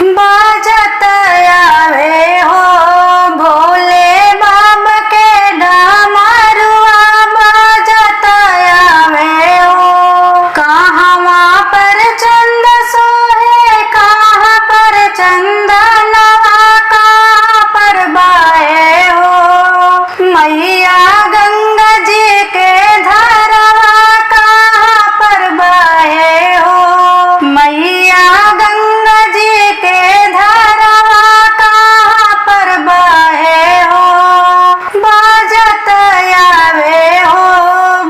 बाजत आवे हो भोले बाबा के डमरुआ बाजत आवे हो। कहवा पर चंद सोहे कहाँ पर चंदनवा कहाँ पर बाए हो। मैया गंगा जी के धारवा कहाँ पर बाए हो। मैया गंगा जी के धारवा कहाँ पर बाए हो। बाजत आवे हो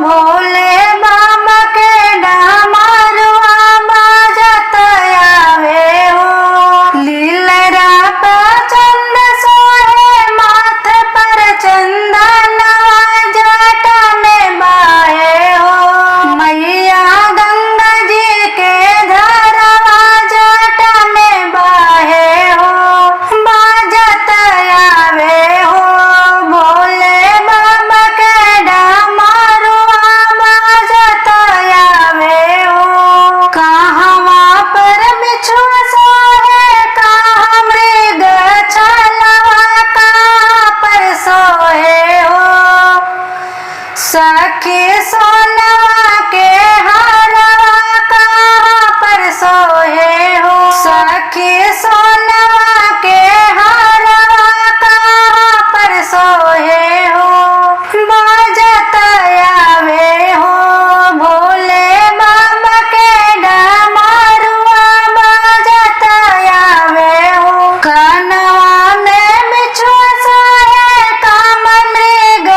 भोले बाबा के डमरुआ बाजत आवे हो। लीलरा पर चंद सोहे माथ पर चंदनवा जटा में बाए हो। मैया गंगा जी के धारवा जटा में बाए हो। बाजत आवे हो भोले बाबा के डमरुआ बाजत आवे हो। कहवा पर बिछुआ सोहे कहाँ मृग छलवा कहाँ पर सोहे हो। सखी सोनवा के हारवा कहाँ पर सोहे हो। सखी सोनवा के हारवा कहाँ पर सोहे हो। बाजत आवे हो भोले बाबा के डमरुआ बाजत आवे हो। कनवा में बिछुआ सोहे काम मृग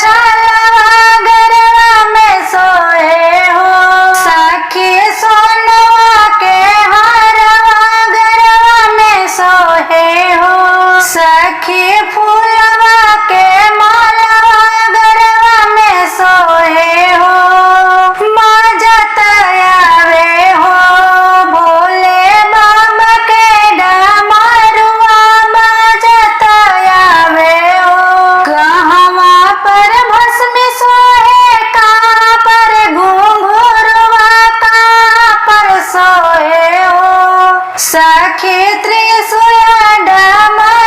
छलवा गरवा में सोहे हो। सखी सोनवा के हारवा गरवा में सोहे हो। सखी फूलवा के मालवा गरवा में सोहे हो। बाजत आवे हो भोले बाबा के डमरुआ बाजत आवे हो। कहवा पर भस्मी सोहे कहाँ पर घुंघरुआ कहाँ पर सोहे हो। सखी त्रिशूल डमरुआ